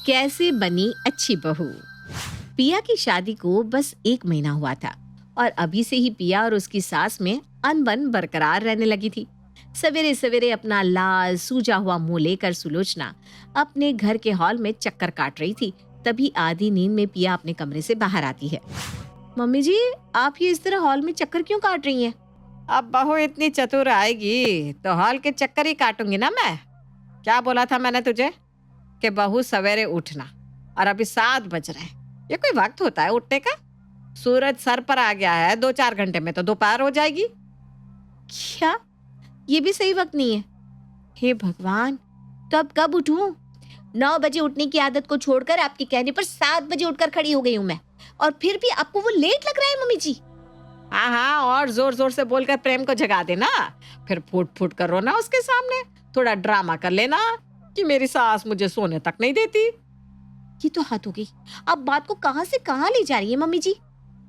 कैसे बनी अच्छी बहू। पिया की शादी को बस 1 महीना हुआ था और अभी से ही पिया और उसकी सास में अनबन बरकरार रहने लगी थी। सवेरे सवेरे अपना लाल सूजा हुआ मुंह लेकर सुलोचना अपने घर के हॉल में चक्कर काट रही थी। तभी आधी नींद में पिया अपने कमरे से बाहर आती है। मम्मी जी, आप ये इस तरह हॉल में चक्कर क्यों काट रही हैं? अब बहू इतनी चतुर आएगी तो हॉल के चक्कर ही काटूंगी ना मैं। क्या बोला था मैंने तुझे कि बहू सवेरे उठना, और अभी 7 बज रहे हैं। ये कोई वक्त होता है उठने का? सूरज सर पर आ गया है, 2-4 घंटे में तो दोपहर हो जाएगी। क्या ये भी सही वक्त नहीं है? हे भगवान, तो अब कब उठूं? 9 बजे उठने की आदत को छोड़कर आपके कहने पर 7 बजे उठकर खड़ी हो गई हूं मैं, और फिर भी आपको वो लेट लग रहा है मम्मी जी। हाँ, और जोर जोर से बोलकर प्रेम को जगा देना, फिर फूट फूट कर रोना उसके सामने। थोड़ा ड्रामा कर लेना कि मेरी सास मुझे सोने तक नहीं देती। ये तो हद हो गई। अब बात को कहां से कहां ले जा रही है मम्मी जी?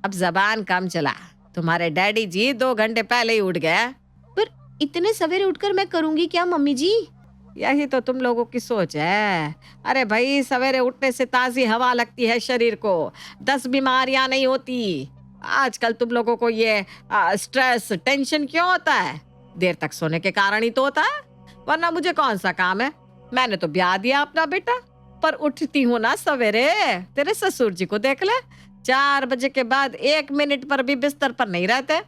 अब जबान कम चला। तुम्हारे डैडी जी 2 घंटे पहले ही उठ गए। पर इतने सवेरे उठकर मैं करूंगी क्या मम्मी जी? यही तो तुम लोगों की सोच है। अरे भाई, सवेरे उठने से ताजी हवा लगती है शरीर को, 10 बीमारियां नहीं होती। आजकल तुम लोगों को ये स्ट्रेस टेंशन क्यों होता है? देर तक सोने के कारण ही तो होता है, वरना मुझे कौन सा काम है? मैंने तो ब्याह दिया अपना बेटा, पर उठती हूँ ना सवेरे। तेरे ससुर जी को देख ले, 4 बजे के बाद 1 मिनट पर भी बिस्तर पर नहीं रहते।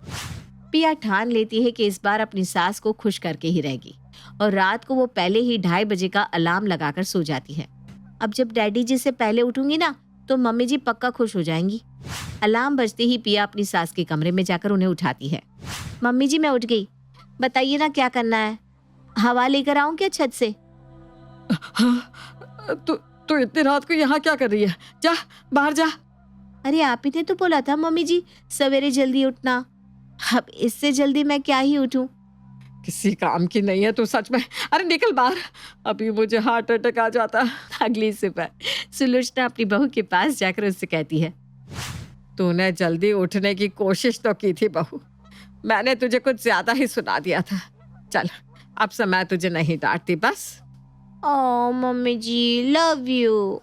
पिया ठान लेती है कि इस बार अपनी सास को खुश करके ही रहेगी, और रात को वो पहले ही 2:30 बजे का अलार्म लगाकर सो जाती है। अब जब डैडी जी से पहले उठूंगी ना तो मम्मी जी पक्का खुश हो जाएंगी। अलार्म बजते ही पिया अपनी सास के कमरे में जाकर उन्हें उठाती है। मम्मी जी, मैं उठ गई, बताइए ना क्या करना है? हवा लेकर आऊं क्या छत से? तू इतनी रात को यहाँ क्या कर रही है? जा बाहर जा। अरे आप ही ने तो बोला था मम्मी जी सवेरे जल्दी उठना। अब इससे जल्दी मैं क्या ही उठूं? किसी काम की नहीं है तू सच में। अरे निकल बाहर, अभी मुझे हार्ट अटैक आ जाता। अगली सुबह सुलोचना अपनी बहू के पास जाकर उससे कहती है, तूने जल्दी उठने की कोशिश तो की थी बहू, मैंने तुझे कुछ ज्यादा ही सुना दिया था। चल, अब से मैं तुझे नहीं डांटती बस। ओ मम्मी जी, लव यू।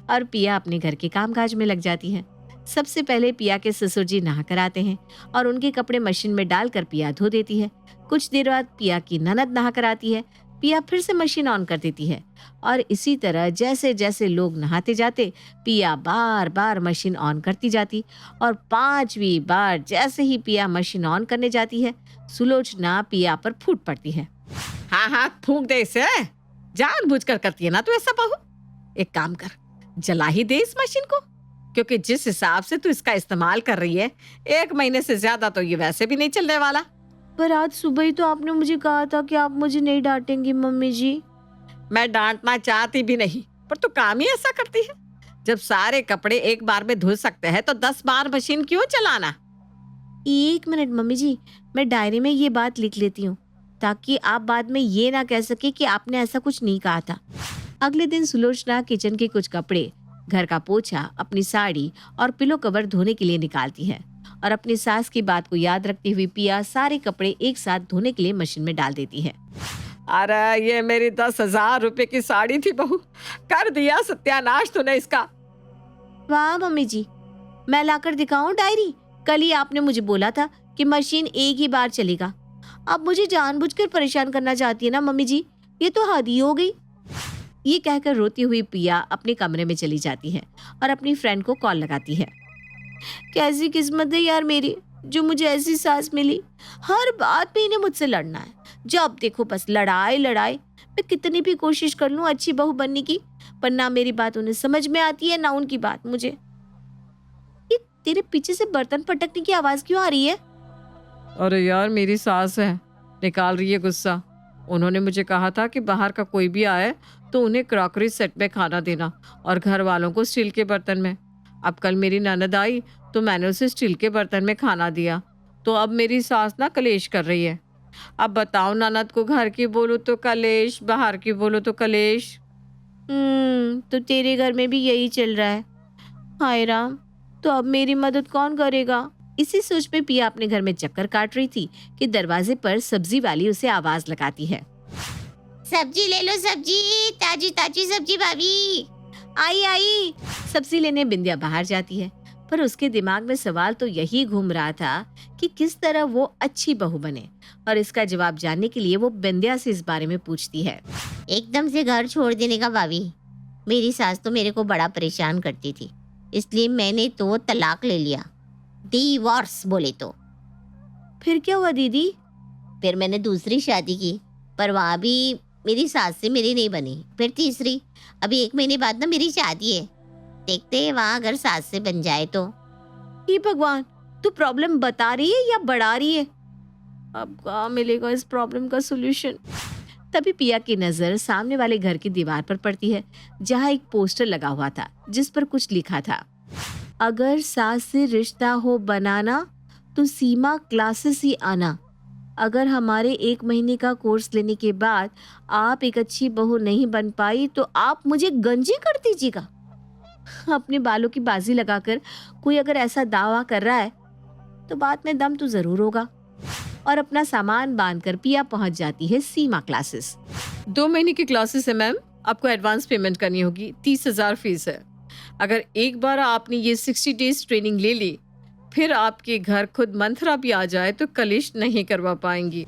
और पिया अपने घर के कामकाज में लग जाती है। सबसे पहले पिया के ससुर जी नहा कर आते हैं और उनके कपड़े मशीन में डालकर पिया धो देती है। कुछ देर बाद पिया की ननद नहा कर आती है। पिया फिर से मशीन ऑन कर देती है, और इसी तरह जैसे जैसे लोग नहाते जाते पिया बार बार मशीन ऑन करती जाती, और 5वीं बार जैसे ही पिया मशीन ऑन करने जाती है सुलोचना पिया पर फूट पड़ती है। हाँ, फूंक दे इसे, जानबूझकर करती है ना तू ऐसा बहू। एक काम कर, जला ही दे इस मशीन को, क्योंकि जिस हिसाब से तू इसका इस्तेमाल कर रही है 1 महीने से ज्यादा तो ये वैसे भी नहीं चलने वाला। पर आज सुबह ही तो आपने मुझे कहा था कि आप मुझे नहीं डांटेंगी मम्मी जी। मैं डांटना चाहती भी नहीं, पर तू काम ही ऐसा करती है। जब सारे कपड़े एक बार में धुल सकते हैं तो 10 बार मशीन क्यों चलाना? 1 मिनट मम्मी जी, मैं डायरी में ये बात लिख लेती हूँ, ताकि आप बाद में ये ना कह सके कि आपने ऐसा कुछ नहीं कहा था। अगले दिन सुलोचना किचन के कुछ कपड़े, घर का पोछा, अपनी साड़ी और पिलो कवर धोने के लिए निकालती है, और अपनी सास की बात को याद रखती हुई पिया सारे कपड़े एक साथ धोने के लिए मशीन में डाल देती है। अरे ये मेरी 10,000 रुपए की साड़ी थी बहू, कर दिया सत्यानाश तूने इसका। वाह मम्मी जी, मैं लाकर दिखाऊं डायरी? कल ही आपने मुझे बोला था कि मशीन एक ही बार चलेगा। अब मुझे जानबूझकर परेशान करना चाहती है ना मम्मी जी? ये तो हद ही हो गई। ये कहकर रोती हुई पिया अपने कमरे में चली जाती है और अपनी फ्रेंड को कॉल लगाती है। कैसी किस्मत है यार मेरी, जो मुझे ऐसी सास मिली। हर बात पे इन्हें मुझसे लड़ना है, जब देखो बस लड़ाई लड़ाई। मैं कितनी भी कोशिश कर लूं अच्छी बहू बनने की, पर ना मेरी बात उन्हें समझ में आती है ना उनकी बात मुझे। ये तेरे पीछे से बर्तन पटकने की आवाज क्यों आ रही है? अरे यार, मेरी सास है, निकाल रही है गुस्सा। उन्होंने मुझे कहा था कि बाहर का कोई भी आए तो उन्हें क्रॉकरी सेट में खाना देना और घर वालों को स्टील के बर्तन में। अब कल मेरी ननद आई तो मैंने उसे स्टील के बर्तन में खाना दिया, तो अब मेरी सास ना कलेश कर रही है। अब बताओ, ननद को घर की बोलो तो कलेश, बाहर की बोलो तो कलेश। तो तेरे घर में भी यही चल रहा है। हाय राम, तो अब मेरी मदद कौन करेगा? इसी सोच में पिया अपने घर में चक्कर काट रही थी कि दरवाजे पर सब्जी वाली उसे आवाज लगाती है। सब्जी ले लो, सब्जी, ताजी ताजी सब्जी भाभी। आई आई सब्जी लेने बिंदिया बाहर जाती है, पर उसके दिमाग में सवाल तो यही घूम रहा था कि किस तरह वो अच्छी बहू बने, और इसका जवाब जानने के लिए वो बिंदिया से इस बारे में पूछती है। एकदम से घर छोड़ देने का भाभी, मेरी सास तो मेरे को बड़ा परेशान करती थी, इसलिए मैंने तो तलाक ले लिया, डिवोर्स बोले तो। फिर क्या हुआ दीदी? फिर मैंने दूसरी शादी की, पर वहाँ भी मेरी सास से मेरी नहीं बनी। फिर तीसरी, अभी 1 महीने बाद ना मेरी शादी है, देखते हैं वहाँ अगर सास से बन जाए तो। हे भगवान, तू प्रॉब्लम बता रही है या बढ़ा रही है? अब कहाँ मिलेगा इस प्रॉब्लम का सॉल्यूशन? तभी पिया की नजर सामने वाले घर की दीवार पर पड़ती है, जहाँ एक पोस्टर लगा हुआ था जिस पर कुछ लिखा था, अगर सास से रिश्ता हो बनाना तो सीमा क्लासेस ही आना। अगर हमारे 1 महीने का कोर्स लेने के बाद आप एक अच्छी बहू नहीं बन पाई तो आप मुझे गंजी कर दीजिएगा। अपने बालों की बाजी लगाकर कोई अगर ऐसा दावा कर रहा है तो बात में दम तो जरूर होगा। और अपना सामान बांधकर पिया पहुंच जाती है सीमा क्लासेस। 2 महीने की क्लासेस है मैम, आपको एडवांस पेमेंट करनी होगी, 30,000 फीस है। अगर एक बार आपने ये 60 डेज ट्रेनिंग ले ली, फिर आपके घर खुद मंथरा भी आ जाए तो कलिश नहीं करवा पाएंगी।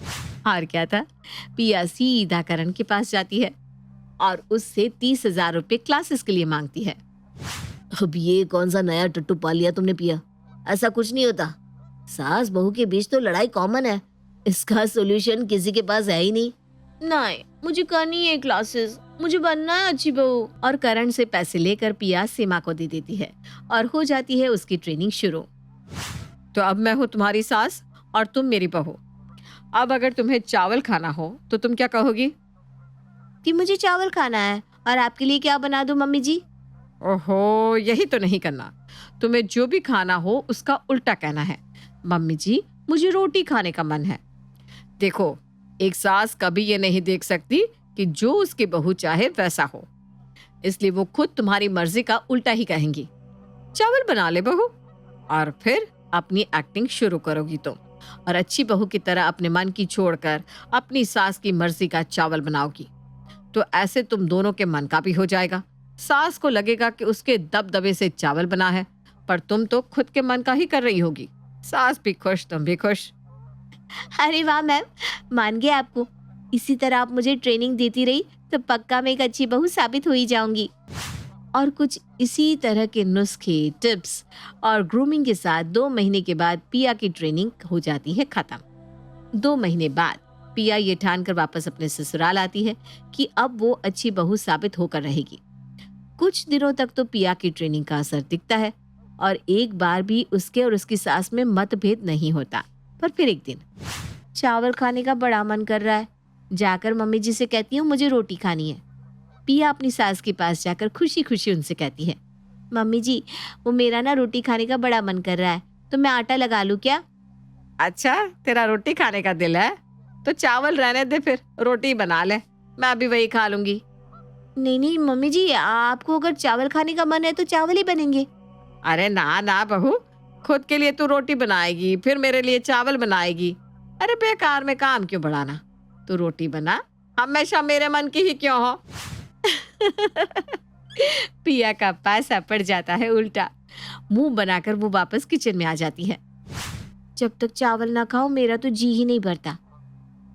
और क्या था, पिया सीधा करण के पास जाती है और उससे 30,000 रुपए क्लासेस के लिए मांगती है। अब ये कौन सा नया टट्टू पाल लिया तुमने पिया? ऐसा कुछ नहीं होता, सास बहू के बीच तो लड़ाई कॉमन है, इसका सॉल्यूशन किसी के पास है ही नहीं। नहीं, मुझे करनी है क्लासेस, मुझे बनना है अच्छी बहू। और करण से पैसे लेकर पिया सीमा को दे देती है और हो जाती है उसकी ट्रेनिंग शुरू। तो अब मैं हूँ तुम्हारी सास और तुम मेरी बहू। अब अगर तुम्हें चावल खाना हो तो तुम क्या कहोगी? कि मुझे चावल खाना है, और आपके लिए क्या बना दूं मम्मी जी? ओहो, यही तो नहीं करना। तुम्हें जो भी खाना हो उसका उल्टा कहना है, मम्मी जी मुझे रोटी खाने का मन है। देखो, एक सास कभी ये नहीं देख सकती कि जो उसकी बहू चाहे वैसा हो, इसलिए वो खुद तुम्हारी मर्जी का उल्टा ही कहेंगी। चावल बना ले बहू, और फिर अपनी एक्टिंग शुरू करोगी तुम, और अच्छी बहू की तरह अपने मन की छोड़कर अपनी सास की मर्जी का चावल बनाओगी। तो ऐसे तुम दोनों के मन का भी हो जाएगा। सास को लगेगा कि उसके दबदबे से चावल बना है, पर तुम तो खुद के मन का ही कर रही होगी। सास भी खुश, तुम भी खुश। अरे वाह मैम, मान गए आपको। इसी तरह आप मुझे ट्रेनिंग देती रही तो पक्का मैं एक अच्छी बहू साबित हो ही जाऊंगी। और कुछ इसी तरह के नुस्खे, टिप्स और ग्रूमिंग के साथ 2 महीने के बाद पिया की ट्रेनिंग हो जाती है खत्म। 2 महीने बाद पिया ये ठान कर वापस अपने ससुराल आती है कि अब वो अच्छी बहू साबित होकर रहेगी। कुछ दिनों तक तो पिया की ट्रेनिंग का असर दिखता है और एक बार भी उसके और उसकी सास में मतभेद नहीं होता। पर फिर एक दिन चावल खाने का बड़ा मन कर रहा है। जाकर मम्मी जी से कहती हूँ मुझे रोटी खानी है। पिया अपनी सास के पास जाकर खुशी खुशी उनसे कहती है, मम्मी जी वो मेरा ना रोटी खाने का बड़ा मन कर रहा है, तो मैं आटा लगा लूँ क्या? अच्छा, तेरा रोटी खाने का दिल है तो चावल रहने दे, फिर रोटी बना ले, मैं भी वही खा लूंगी। नहीं नहीं मम्मी जी, आपको अगर चावल खाने का मन है तो चावल ही बनेंगे। अरे ना ना बहू, खुद के लिए तू रोटी बनाएगी, फिर मेरे लिए चावल बनाएगी। अरे बेकार में काम क्यों बढ़ाना, तू रोटी बना, हमेशा मेरे मन की ही क्यों हो। पिया का पासा पड़ जाता है उल्टा। मुंह बनाकर वो वापस किचन में आ जाती है। जब तक चावल ना खाओ मेरा तो जी ही नहीं भरता।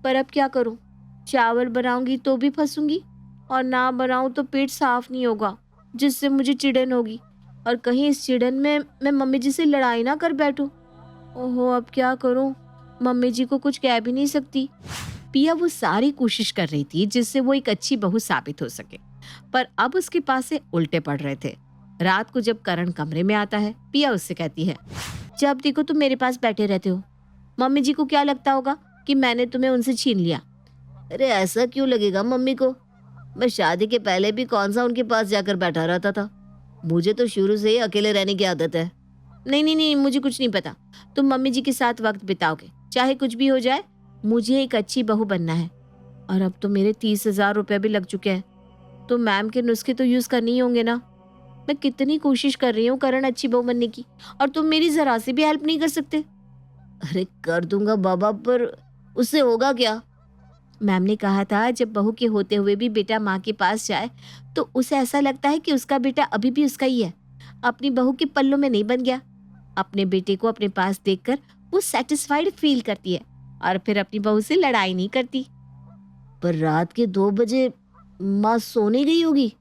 पर अब क्या करूं, चावल बनाऊंगी तो भी फंसूंगी, और ना बनाऊं तो पेट साफ नहीं होगा, जिससे मुझे चिड़न होगी, और कहीं इस चिड़न में मैं मम्मी जी से लड़ाई ना कर बैठूं। ओहो, अब क्या करूं, मम्मी जी को कुछ कह भी नहीं सकती। पिया वो सारी कोशिश कर रही थी जिससे वो एक अच्छी बहू साबित हो सके, पर अब उसके पास से उल्टे पड़ रहे थे। रात को जब करण कमरे में आता है, पिया उससे कहती है, जब देखो तुम मेरे पास बैठे रहते हो, मम्मी जी को क्या लगता होगा कि मैंने तुम्हें उनसे छीन लिया? अरे ऐसा क्यों लगेगा मम्मी को, मैं शादी के पहले भी कौन सा उनके पास जाकर बैठा रहता था, मुझे तो शुरू से ही अकेले रहने की आदत है। नहीं नहीं नहीं, मुझे कुछ नहीं पता, तुम मम्मी जी के साथ वक्त बिताओगे, चाहे कुछ भी हो जाए, मुझे एक अच्छी बहू बनना है। और अब तो मेरे 30,000 रुपए भी लग चुके हैं, तो मैम के नुस्खे तो यूज करने ही होंगे ना। मैं कितनी कोशिश कर रही हूँ करण अच्छी बहू बनने की, और तुम मेरी जरा से भी हेल्प नहीं कर सकते। अरे कर दूंगा बाबा, पर उससे होगा क्या? मैम ने कहा था जब बहू के होते हुए भी बेटा माँ के पास जाए तो उसे ऐसा लगता है कि उसका बेटा अभी भी उसका ही है, अपनी बहू के पल्लों में नहीं बन गया। अपने बेटे को अपने पास देखकर वो सेटिस्फाइड फील करती है और फिर अपनी बहू से लड़ाई नहीं करती। पर रात के 2 बजे माँ सोने गई होगी।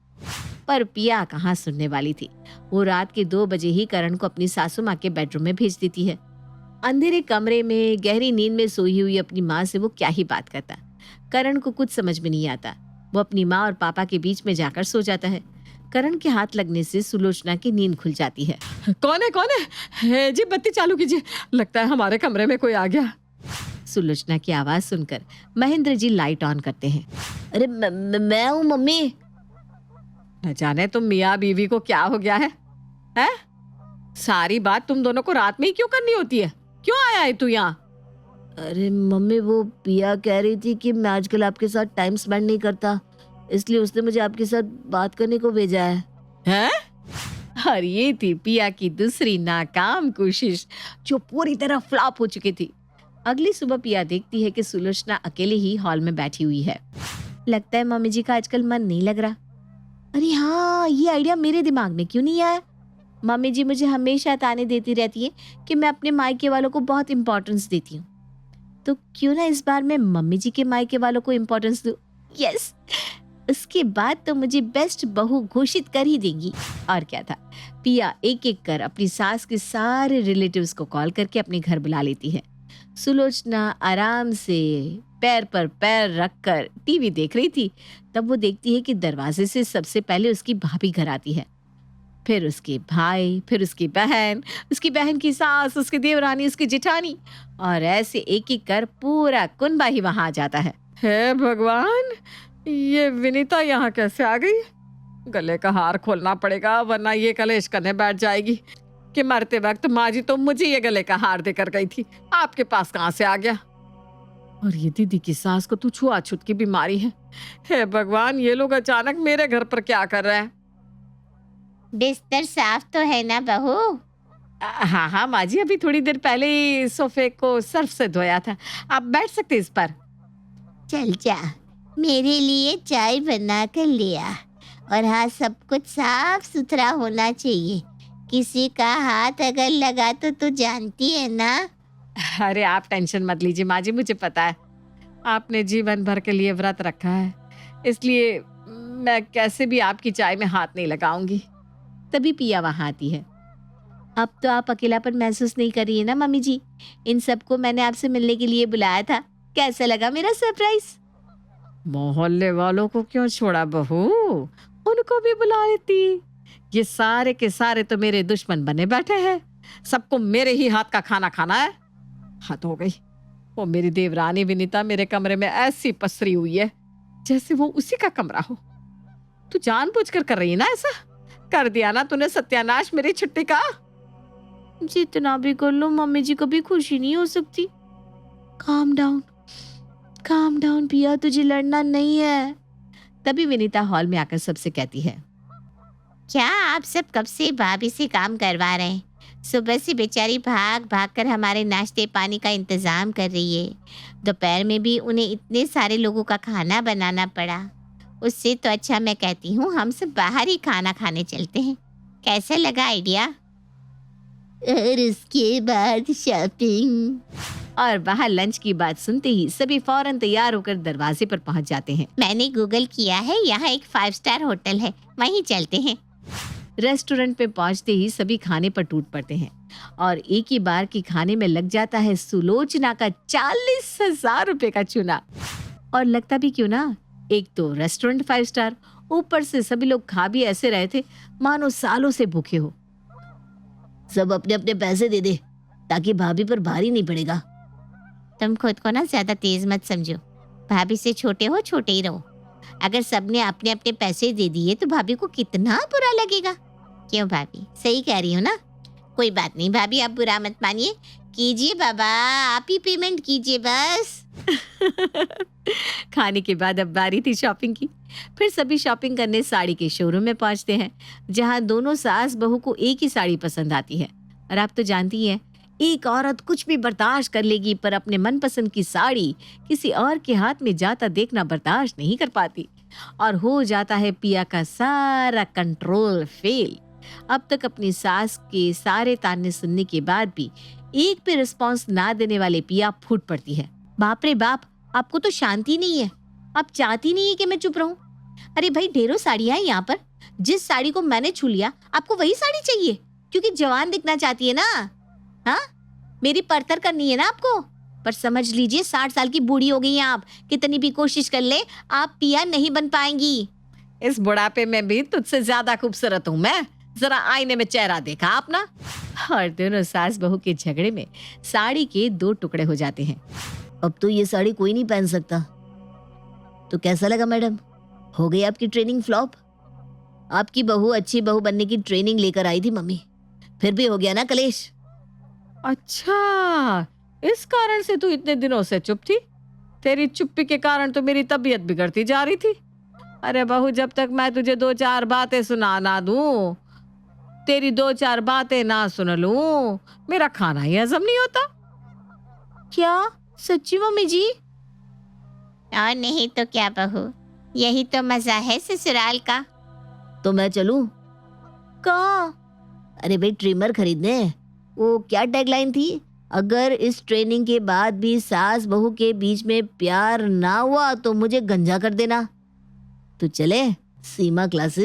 पर पिया कहाँ सुनने वाली थी। वो रात के 2 बजे ही करण को अपनी सासू माँ के बेडरूम में भेज देती है। अंधेरे कमरे में गहरी नींद में सोई हुई अपनी माँ से वो क्या ही बात करता। करण को कुछ समझ में नहीं आता। वो अपनी माँ और पापा के बीच में जाकर सो जाता है। करण के हाथ लगने से सुलोचना की नींद खुल जाती है। कौन है जी, बत्ती चालू कीजिए, लगता है हमारे कमरे में कोई आ गया। सुलोचना की आवाज सुनकर महेंद्र जी लाइट ऑन करते हैं। अरे मैं हूँ मम्मी। न जाने तुम मियाँ बीवी को क्या हो गया है? सारी बात तुम दोनों को रात में ही क्यों करनी होती है? क्यों आया है तू यहाँ? अरे मम्मी, वो पिया कह रही थी कि मैं आजकल आपके साथ टाइम स्पेंड नहीं करता, इसलिए उसने मुझे आपके साथ बात करने को भेजा है। हैं? और ये थी पिया की दूसरी नाकाम कोशिश जो पूरी तरह फ्लॉप हो चुकी थी। अगली सुबह पिया देखती है कि सुलोचना अकेले ही हॉल में बैठी हुई है। लगता है मम्मी जी का आजकल मन नहीं लग रहा। अरे हाँ, ये आइडिया मेरे दिमाग में क्यों नहीं आया। मम्मी जी मुझे हमेशा ताने देती रहती है कि मैं अपने मायके वालों को बहुत इंपॉर्टेंस देती हूँ, तो क्यों ना इस बार मैं मम्मी जी के मायके वालों को इंपॉर्टेंस दूँ। यस, उसके बाद तो मुझे बेस्ट बहू घोषित कर ही देंगी। और क्या था, पिया एक एक कर अपनी सास के सारे रिलेटिव्स को कॉल करके अपने घर बुला लेती है। सुलोचना आराम से पैर पर पैर रखकर टीवी देख रही थी, तब वो देखती है कि दरवाजे से सबसे पहले उसकी भाभी घर आती है, फिर उसके भाई, फिर उसकी बहन की सास, उसकी देवरानी, उसकी जेठानी, और ऐसे एक एक कर पूरा कुनबा ही वहां आ जाता है। हे भगवान, ये विनीता यहाँ कैसे आ गई? गले का हार खोलना पड़ेगा वरना ये कलेश करने बैठ जाएगी कि मरते वक्त माँ जी तो मुझे ये गले का हार देकर गई थी, आपके पास कहाँ से आ गया? और ये दीदी की सास को तो छुआछूत की बीमारी है। हे भगवान, ये लोग अचानक मेरे घर पर क्या कर रहे हैं? बिस्तर साफ तो है ना बहू? हाँ हाँ माँ जी, अभी थोड़ी देर पहले ही सोफे को सर्फ से धोया था, आप बैठ सकते इस पर। चल जा, मेरे लिए चाय बना कर लिया। और हाँ, सब कुछ साफ सुथरा होना चाहिए। किसी का हाथ अगर लगा तो तू जानती है ना। अरे आप टेंशन मत लीजिए माँ जी, मुझे पता है आपने जीवन भर के लिए व्रत रखा है, इसलिए मैं कैसे भी आपकी चाय में हाथ नहीं लगाऊंगी। तभी पिया वहां आती है। अब तो आप अकेलापन महसूस नहीं कर रही है ना मम्मी जी? इन सबको मैंने आपसे मिलने के लिए बुलाया था। कैसा लगा मेरा सरप्राइज? मोहल्ले वालों को क्यों छोड़ा बहू, उनको भी बुला लेती। ये सारे के सारे तो मेरे दुश्मन बने बैठे हैं, सबको मेरे ही हाथ का खाना खाना है। हद हो गई। वो मेरी देवरानी विनीता मेरे कमरे में ऐसी पसरी हुई है जैसे वो उसी का कमरा हो। तू जानबूझकर कर रही है ना ऐसा? कर दिया ना तूने सत्यानाश मेरी छुट्टी का। जितना भी कर लो मम्मी जी कभी खुशी नहीं हो सकती। काम डाउन पिया, तुझे लड़ना नहीं है। तभी विनीता हॉल में आकर सबसे कहती है, क्या आप सब कब से भाभी से काम करवा रहे हैं? सुबह से बेचारी भाग भाग कर हमारे नाश्ते पानी का इंतजाम कर रही है। दोपहर में भी उन्हें इतने सारे लोगों का खाना बनाना पड़ा। उससे तो अच्छा मैं कहती हूँ हम सब बाहर ही खाना खाने चलते हैं। कैसा लगा आइडिया? और उसके बाद शॉपिंग। और बाहर लंच की बात सुनते ही सभी फौरन तैयार होकर दरवाजे पर पहुंच जाते हैं। मैंने गूगल किया है, यहाँ एक 5 स्टार होटल है, वहीं चलते हैं। रेस्टोरेंट पे पहुंचते ही सभी खाने पर टूट पड़ते हैं और एक ही बार के खाने में लग जाता है सुलोचना का 40,000 रुपए का चूना। और लगता भी क्यों ना, एक तो रेस्टोरेंट 5 स्टार, ऊपर से सभी लोग खा भी ऐसे रहे थे मानो सालों से भूखे हो। सब अपने अपने पैसे दे दे ताकि भाभी पर भारी नहीं पड़ेगा। तुम खुद को ना ज्यादा तेज मत समझो। भाभी से छोटे हो, छोटे ही रहो। अगर सबने अपने अपने पैसे दे दिए तो भाभी को कितना बुरा लगेगा। क्यों भाभी, सही कह रही हो ना? कोई बात नहीं भाभी, आप बुरा मत मानिए। कीजिए बाबा, आप ही पेमेंट कीजिए बस। खाने के बाद अब बारी थी शॉपिंग की। फिर सभी शॉपिंग करने साड़ी के शोरूम में पहुंचते हैं, जहां दोनों सास बहू को एक ही साड़ी पसंद आती है। और आप तो जानती हैं एक औरत कुछ भी बर्दाश्त कर लेगी, पर अपने मनपसंद की साड़ी किसी और के हाथ में जाता देखना बर्दाश्त नहीं कर पाती। और हो जाता है पिया का सारा कंट्रोल फेल। अब तक अपनी सास के सारे ताने सुनने के बाद भी एक भी रिस्पॉन्स ना देने वाले पिया फूट पड़ती है। बाप रे बाप, आपको तो शांति नहीं है। आप चाहती नहीं है कि मैं चुप रहूं? अरे भाई, ढेरों साड़ियां हैं यहाँ पर। जिस साड़ी को मैंने छू लिया, आपको वही साड़ी चाहिए क्योंकि जवान दिखना चाहती है ना? हाँ, मेरी परतर करनी है ना आपको। पर समझ लीजिए, 60 साल की बूढ़ी हो गई हैं आप। कितनी भी कोशिश कर ले, आप पिया नहीं बन पाएंगी। इस बुढ़ापे में भी तुझसे ज्यादा खूबसूरत हूँ मैं। जरा आईने में चेहरा देखा अपना। और दोनों सास बहू के झगड़े में साड़ी के 2 टुकड़े हो जाते हैं। अब तो ये साड़ी कोई नहीं पहन सकता। तो कैसा लगा मैडम? हो गई आपकी ट्रेनिंग फ्लॉप? आपकी बहू अच्छी बहू बनने की ट्रेनिंग लेकर आई थी मम्मी, फिर भी हो गया ना कलेश। अच्छा, इस कारण से तू इतने दिनों से चुप थी? तेरी चुप्पी के कारण तो मेरी तबीयत बिगड़ती जा रही थी। अरे बहू, जब तक मैं तुझे 2-4 बातें सुना ना दूं, तेरी 2-4 बातें ना सुन लूं, मेरा खाना ही हजम नहीं होता। क्या सच्ची मम्मी जी? और नहीं तो क्या बहू, यही तो मजा है ससुराल का। तो मैं चलूं? कहाँ? अरे भाई, ट्रिमर खरीदने। वो क्या टैगलाइन थी? अगर इस ट्रेनिंग के बाद भी सास बहू के बीच में प्यार ना हुआ तो मुझे गंजा कर देना। तो चले सीमा क्लासेस।